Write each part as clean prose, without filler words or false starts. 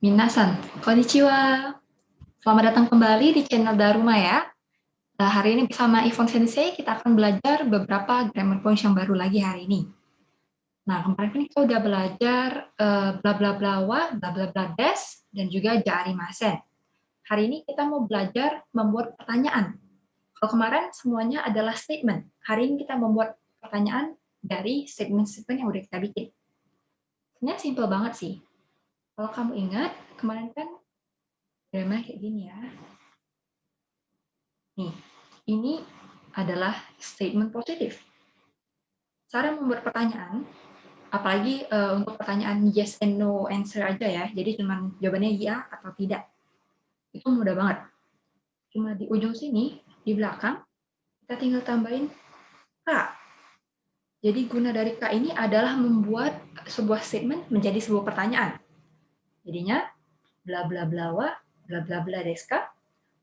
Minasan, konnichiwa. Selamat datang kembali di channel Daruma ya. Hari ini bersama Ivon Sensei kita akan belajar beberapa grammar points yang baru lagi hari ini. Nah, kemarin kan kita udah belajar bla bla bla wa, bla bla bla des, dan juga jarimasen. Hari ini kita mau belajar membuat pertanyaan. Kalau kemarin semuanya adalah statement. Hari ini kita membuat pertanyaan dari statement-statement yang udah kita bikin. Sebenarnya simple banget sih. Kalau kamu ingat, kemarin kan grammar kayak gini ya. Nih, ini adalah statement positif. Cara membuat pertanyaan, apalagi untuk pertanyaan yes and no answer aja ya, jadi cuma jawabannya ya atau tidak. Itu mudah banget. Cuma di ujung sini, di belakang, kita tinggal tambahin K. Jadi guna dari K ini adalah membuat sebuah statement menjadi sebuah pertanyaan. Jadinya, bla bla bla wa, bla bla bla desu ka?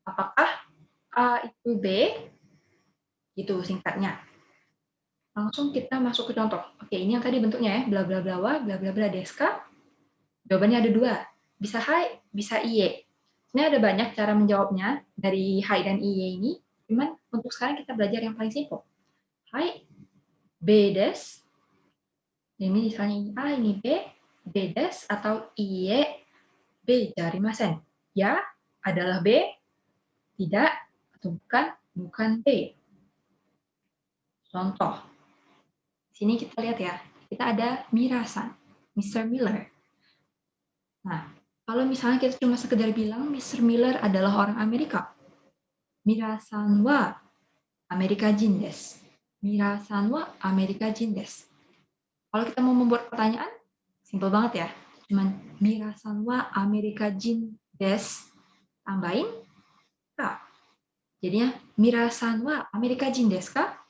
Apakah A itu B? Gitu singkatnya. Langsung kita masuk ke contoh. Oke, ini yang tadi bentuknya ya, bla bla bla wa, bla bla bla desu ka. Jawabannya ada dua, bisa hai, bisa iye. Sebenarnya ada banyak cara menjawabnya dari hai dan iye ini, cuman untuk sekarang kita belajar yang paling simple. Hai, B des. Ini misalnya A, ini B des, atau iye, B jarimasen. Ya adalah B, tidak, atau bukan B. Contoh. Di sini kita lihat ya, kita ada Mira-san, Mr. Miller. Nah, kalau misalnya kita cuma sekedar bilang Mr. Miller adalah orang Amerika, Mira-san wa Amerika jin desu. Mira-san wa Amerika jin desu. Kalau kita mau membuat pertanyaan, simple banget ya. Cuman Mira-san wa Amerika jin desu, tambahin ka. Jadinya Mira-san wa Amerika jin desu ka?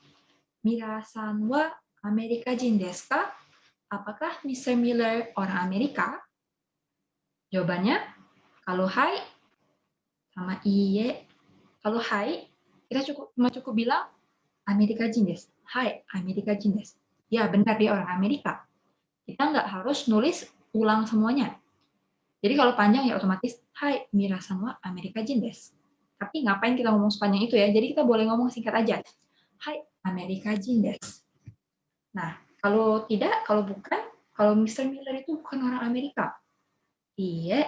Mira-san wa Amerika jin desu ka? Apakah Mr. Miller orang Amerika? Jawabannya, kalau hai sama iye. Kalau hai, kita cukup bilang Amerika jin desu. Hai, Amerika jin desu. Ya, benar dia orang Amerika. Kita nggak harus nulis ulang semuanya. Jadi kalau panjang ya otomatis hai, Mira-san wa Amerika jin desu. Tapi ngapain kita ngomong sepanjang itu ya? Jadi kita boleh ngomong singkat aja. Hai, Amerika jin desu. Nah, kalau tidak, kalau bukan, kalau Mr. Miller itu bukan orang Amerika. Iye,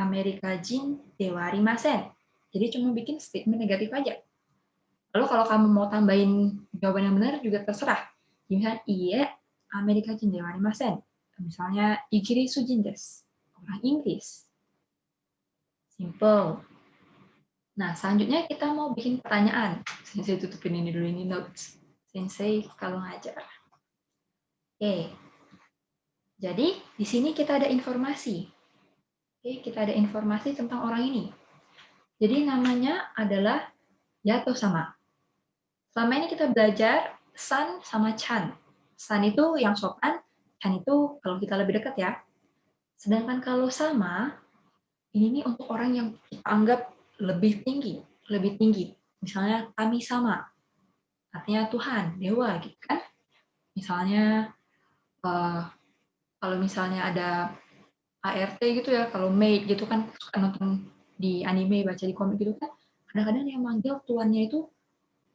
Amerika jin dewa arimasen. Jadi cuma bikin statement negatif aja. Lalu kalau kamu mau tambahin jawaban yang benar juga terserah. Misalnya, iye, Amerika jin dewa arimasen. Misalnya, Igirisu jin desu. Orang Inggris. Simple. Nah, selanjutnya kita mau bikin pertanyaan. Sensei tutupin ini dulu, ini notes. Sensei kalau ngajar. Oke. Jadi, di sini kita ada informasi. Oke, kita ada informasi tentang orang ini. Jadi, namanya adalah Yato sama. Selama ini kita belajar san sama chan. San itu yang sopan, chan itu kalau kita lebih dekat ya. Sedangkan kalau sama, ini nih untuk orang yang kita anggap lebih tinggi, lebih tinggi. Misalnya kami sama, artinya Tuhan, dewa gitu kan. Misalnya kalau misalnya ada ART gitu ya, kalau maid gitu kan suka nonton di anime, baca di komik gitu kan, kadang-kadang yang manggil tuannya itu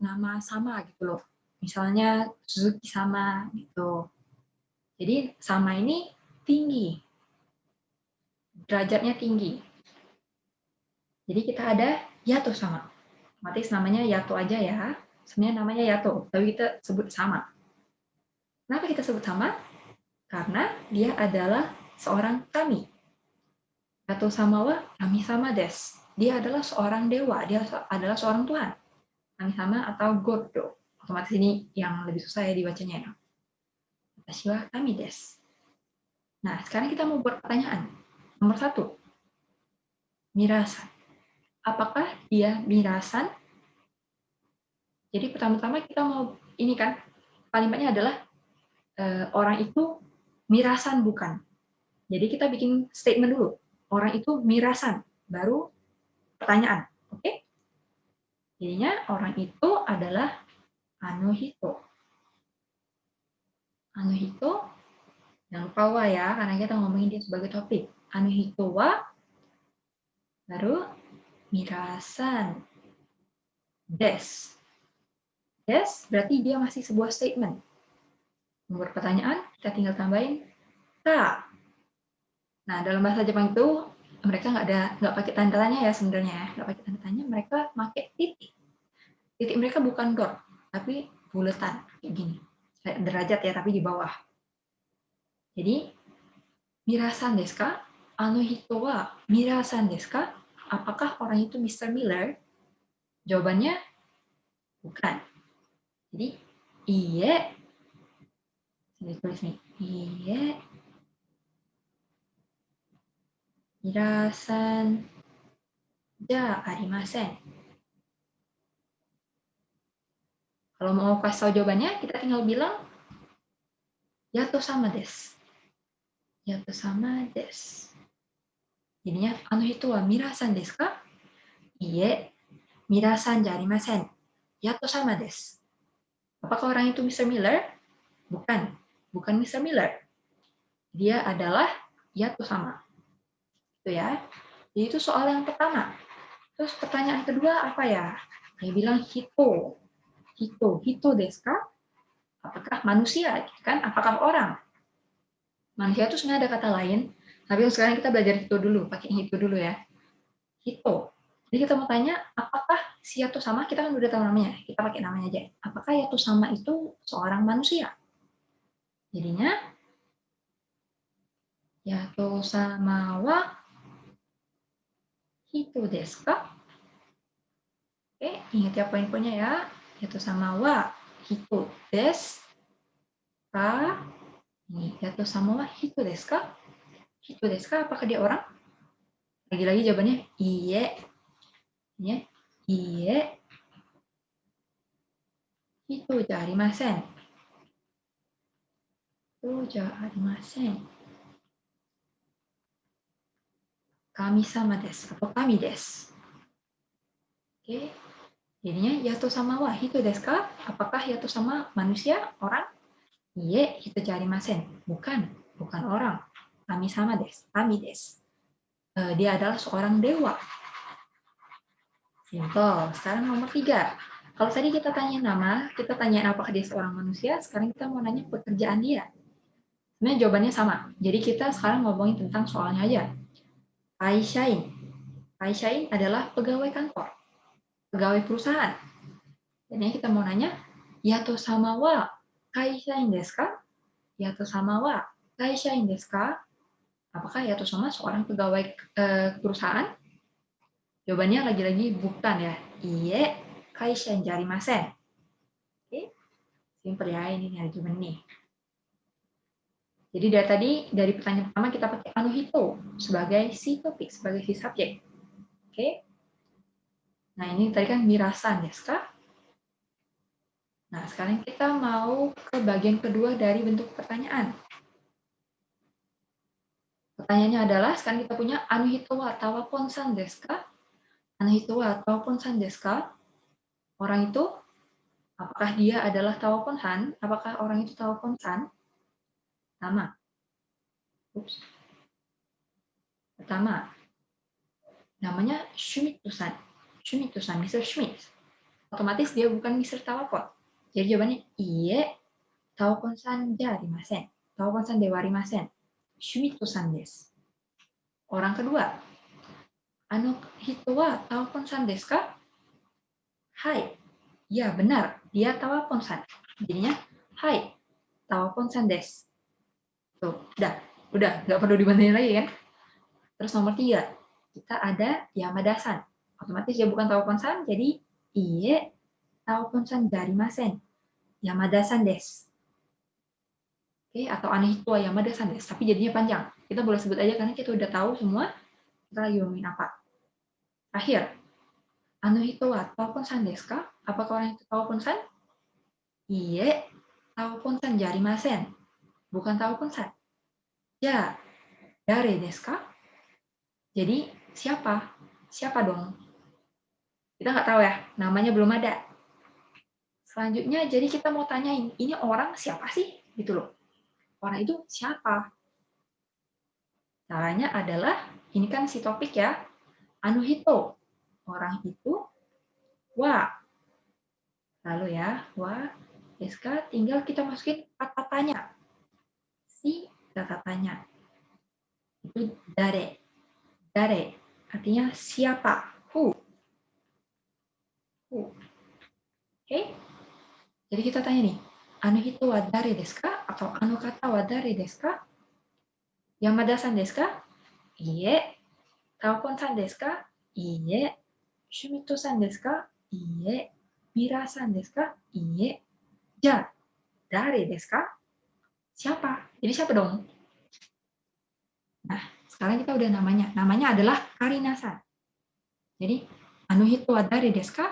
nama sama gitu loh. Misalnya Suzuki sama gitu. Jadi sama ini tinggi, derajatnya tinggi. Jadi kita ada Yato sama. Otomatis namanya Yato aja ya. Sebenarnya namanya Yato, tapi kita sebut sama. Kenapa kita sebut sama? Karena dia adalah seorang kami. Yato sama wa kami sama des. Dia adalah seorang dewa, dia adalah seorang Tuhan. Kami sama atau Goddo. Otomatis ini yang lebih susah ya dibacanya ya. Watashi wa kami des. Nah, sekarang kita mau buat pertanyaan. Nomor 1, Mirasan. Apakah dia Mirasan? Jadi pertama-tama kita mau ini kan, kalimatnya adalah orang itu Mirasan bukan. Jadi kita bikin statement dulu. Orang itu Mirasan, baru pertanyaan. Oke? Jadinya orang itu adalah Anohito. Anohito, jangan lupa wa ya, karena kita ngomongin dia sebagai topik. Anohito wa Baru mirasan des. Des berarti dia masih sebuah statement. Membuat pertanyaan, kita tinggal tambahin ka. Nah, dalam bahasa Jepang itu mereka nggak pakai tanda tanya ya sebenarnya, nggak pakai tanda tanya, mereka pakai titik. Titik mereka bukan dot, tapi buletan kayak gini, kayak derajat ya, tapi di bawah. Jadi, mirasan desu ka? Ano hito wa mirasan desu ka? Apakah orang itu Mr. Miller? Jawabannya bukan. Jadi, iye. Saya tulis nih, iye. Mirasan ja arimasen. Kalau mau kasih tahu jawabannya, kita tinggal bilang yato sama des. Yato sama des. Jadinya, ano hito wa mirasan desu ka? Iye, mirasan ja arimasen. Yato sama des. Apakah orang itu Mr. Miller? Bukan. Bukan Mr. Miller. Dia adalah yato sama. Itu ya. Jadi itu soal yang pertama. Terus pertanyaan kedua apa ya? Dia bilang hito. Hito desu ka? Apakah manusia? Kan? Apakah orang? Manusia itu sebenarnya ada kata lain, tapi sekarang kita belajar hito dulu, pakai hito dulu ya. Hito. Jadi kita mau tanya, apakah si yato sama, kita kan udah tahu namanya, kita pakai namanya aja. Apakah yato sama itu seorang manusia? Jadinya, yato sama wa hito desu ka? Oke, ingat ya poin-poinnya ya. Yato sama wa hito desu ka? Ini, yato sama wa hito desu ka? Hito desu ka, apakah dia orang? Lagi-lagi jawabannya iye. Ya, iye. Hito ja arimasen. Hito ja arimasen. Kami sama desu atau kami desu. Oke. Jadinya yato sama wa hito desu ka? Apakah yato sama manusia, orang? Iye, hito ja arimasen. Bukan, bukan orang. Kami sama desu, kami desu. Dia adalah seorang dewa. Simple. Sekarang nomor 3. Kalau tadi kita tanya nama, kita tanya apakah dia seorang manusia, sekarang kita mau nanya pekerjaan dia. Sebenarnya jawabannya sama. Jadi kita sekarang ngomongin tentang soalnya aja. Kaishain. Kaishain adalah pegawai kantor, pegawai perusahaan. Jadi kita mau nanya, yato sama wa kaishain desu ka? Yato sama wa kaishain desu ka? Apakah yato sama seorang pegawai perusahaan? Jawabannya lagi-lagi bukan ya. Iye, kaishain ja arimasen. Oke, simple ya, ini ada jawaban nih. Jadi dari tadi, dari pertanyaan pertama kita pakai anu hito sebagai si topik, sebagai si subjek. Oke. Nah, ini tadi kan mirasan desu ka? Nah, sekarang kita mau ke bagian kedua dari bentuk pertanyaan. Pertanyaannya adalah, sekarang kita punya anu hito wa tawapon-san desu ka? Anu hito wa tawapon-san desu ka? Orang itu, apakah dia adalah tawapon-san? Apakah orang itu tawapon-san? Pertama. Pertama, namanya Shumitsu-san. Shumitsu-san, Mr. Schmidt. Otomatis dia bukan Mr. Tawapon. Jadi jawabannya, iye, tawapon-san ja arimasen. Tawapon-san dewa arimasen. Shumitsu-san desu. Orang kedua, anu hito wa tawapon-san desu ka? Hai. Ya, benar. Dia tawapon-san. Jadinya, hai, tawapon-san desu. Tuh, udah, nggak perlu dibandingin lagi kan? Terus nomor 3, kita ada Yamada-san. Otomatis dia bukan tawapon-san, jadi iye, tawapon-san darimasen. Yamada-san desu. Oke, atau anehito Yamada-san desu. Tapi jadinya panjang. Kita boleh sebut aja karena kita udah tahu semua kita lagi ngomongin apa. Terakhir, anuhito wa tawapon-san desu ka? Apakah orang itu tawapon-san? Iye, tawapon-san jarimasen. Bukan tawapon-san. Ya, dare desu ka? Jadi, siapa? Siapa dong? Kita nggak tahu ya, namanya belum ada. Selanjutnya, jadi kita mau tanyain, ini orang siapa sih? Gitu loh. Orang itu siapa? Caranya adalah, ini kan si topik ya, Anu hito, orang itu. Wa, lalu ya, wa, deska, tinggal kita masukin kata tanya. Si kata tanya. Itu dare. Dare, artinya siapa. Who. Who. Oke? Jadi kita tanya nih, anu hito wa dare desu ka? Atau anu kata wa dare desu ka? Yamada-san desu ka? Iie. Taokon-san desu ka? Iie. Shumito-san desu ka? Iie. Mira-san desu ka? Iie. Ja, dare desu ka? Siapa? Jadi siapa dong? Nah, sekarang kita udah namanya. Namanya adalah Karina-san. Jadi, anu hito wa dare desu ka?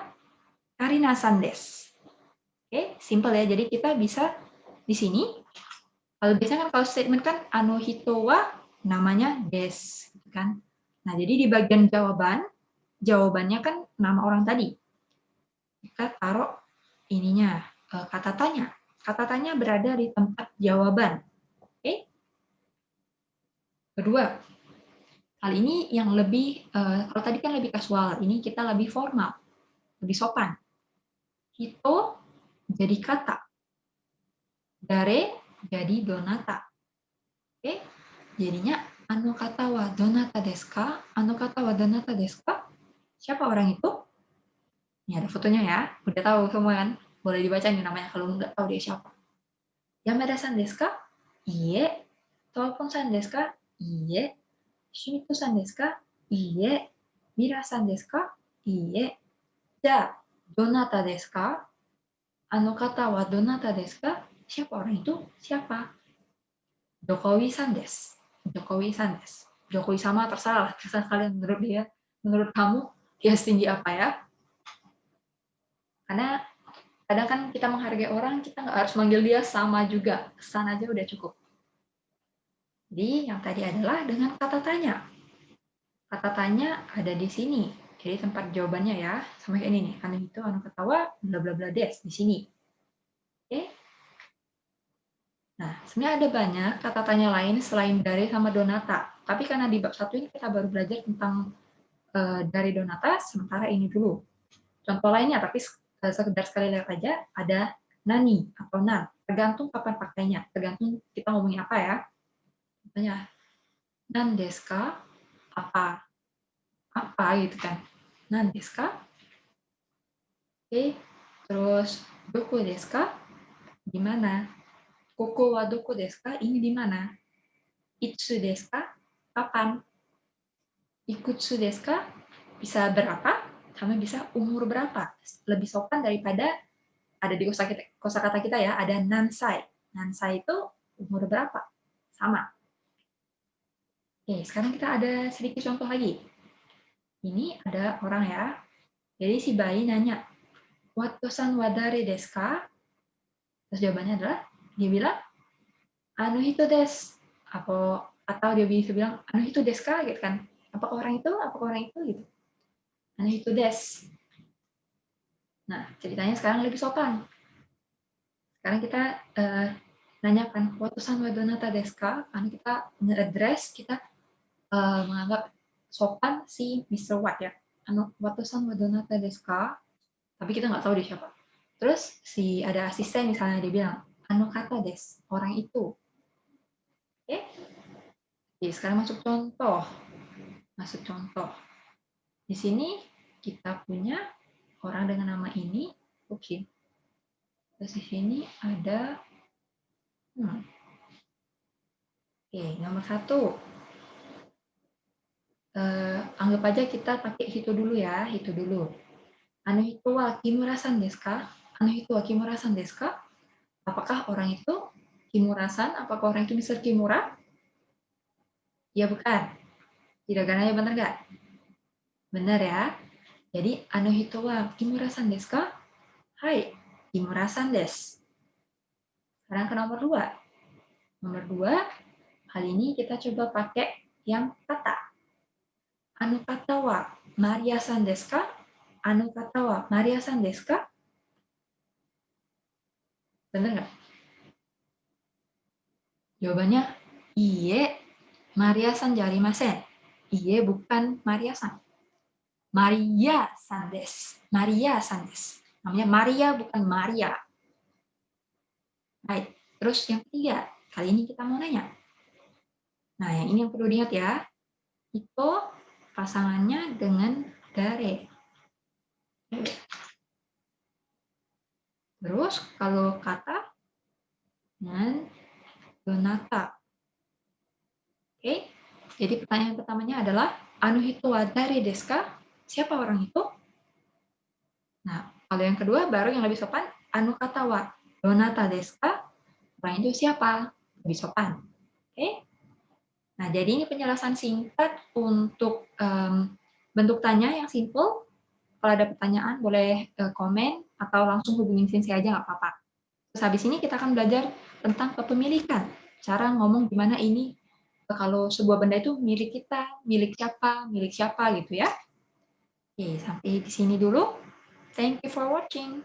Karina-san desu. Oke, simple ya. Jadi kita bisa di sini, kalau biasanya kan kalau statement kan anu hito wa namanya des, gitu kan. Nah, jadi di bagian jawabannya kan nama orang tadi. Kita taruh ininya, kata tanya. Kata tanya berada di tempat jawaban. Oke? Kedua, hal ini yang lebih, kalau tadi kan lebih kasual, ini kita lebih formal, lebih sopan. Hito jadi kata. Dare jadi donata. Oke? Jadinya anu kata wa donata desu ka? Anu kata wa donata desu ka? Siapa orang itu? Ini ada fotonya ya. Udah tahu semua kan? Boleh dibaca nih namanya kalau nggak tahu dia siapa. Yamada-san desu ka? Iie. Toopon-san desu ka? Iie. Shimito-san desu ka? Iie. Mira-san desu ka? Iie. Ja, donata desu ka? Anu kata wa donata desu ka? Siapa orang itu? Siapa? Jokowi-san desu. Jokowi-san desu. Jokowi sama terserah kalian menurut dia. Menurut kamu dia setinggi apa ya? Karena kadang kan kita menghargai orang, kita nggak harus manggil dia sama juga. San aja udah cukup. Jadi yang tadi adalah dengan kata tanya. Kata tanya ada di sini. Jadi tempat jawabannya ya, sama kayak ini nih. Anu itu, anu ketawa, bla bla bla des di sini. Oke? Nah, sebenarnya ada banyak kata tanya lain selain dari sama donata. Tapi karena di bab 1 ini kita baru belajar tentang dari donata, sementara ini dulu. Contoh lainnya, tapi sekedar sekali lihat aja, ada nani atau nan. Tergantung kapan pakainya, tergantung kita ngomongin apa ya. Contohnya, nan desu ka? Apa? Apa gitu kan. Nan desu ka? Oke, terus doko desu ka? Di mana? Koko wa doko desu ka? Ini di mana? Itsu desu ka? Kapan? Ikutsu desu ka? Bisa berapa? Sama bisa umur berapa? Lebih sopan daripada ada di kosakata kita ya, ada nansai. Nansai itu umur berapa? Sama. Oke, sekarang kita ada sedikit contoh lagi. Ini ada orang ya. Jadi si bayi nanya, "Watosan wadare desu ka?" Terus jawabannya adalah, dia bilang, "Anu hito desu." Atau dia bisa bilang, "Anu hito desu ka?" Gitu kan. Apakah orang itu? Apakah orang itu? Gitu. Anu hito desu. Nah, ceritanya sekarang lebih sopan. Sekarang kita nanyakan, "Watosan wa donata desu ka?" Karena kita nge-address, kita menganggap sopan si Mr. White ya. Watosan wa donata desu ka? Tapi kita nggak tahu dia siapa. Terus si ada asisten misalnya dia bilang, "Anu kata des, orang itu." Oke? Oke, sekarang masuk contoh. Masuk contoh. Di sini kita punya orang dengan nama ini. Oke. Terus di sini ada Oke, nomor 1. Anggap aja kita pakai hito dulu ya, hito dulu. Anu hito wa Kimura-san desu ka? Anu hito wa Kimura-san desu ka? Apakah orang itu Kimura-san? Apakah orang itu Mr. Kimura? Ya bukan. Hiragananya benar nggak? Benar ya. Jadi, anu hito wa Kimura-san desu ka? Hai, Kimura-san desu. Sekarang ke nomor 2. Nomor 2, kali ini kita coba pakai yang kata. Anu kata wa Maria-san desu ka? Anu kata wa Maria-san desu ka? Benar nggak? Jawabannya, iye, Maria-san jarimasen. Iye, bukan Maria-san. Maria Sandes. Maria Sandes. Namanya Maria bukan Maria. Baik. Terus yang ketiga, kali ini kita mau nanya. Nah, yang ini yang perlu diingat ya. Itu pasangannya dengan Dare. Terus kalau kata dengan Donata. Oke. Jadi pertanyaan pertamanya adalah anu hito wa dare desu ka? Siapa orang itu? Nah, kalau yang kedua baru yang lebih sopan, anu kata wa Donata desu ka? Orang itu siapa? Lebih sopan. Oke. Nah, jadi ini penjelasan singkat untuk bentuk tanya yang simple. Kalau ada pertanyaan boleh komen atau langsung hubungin Sensei aja nggak apa-apa. Terus habis ini kita akan belajar tentang kepemilikan. Cara ngomong gimana ini kalau sebuah benda itu milik kita, milik siapa gitu ya. Oke, sampai di sini dulu. Thank you for watching.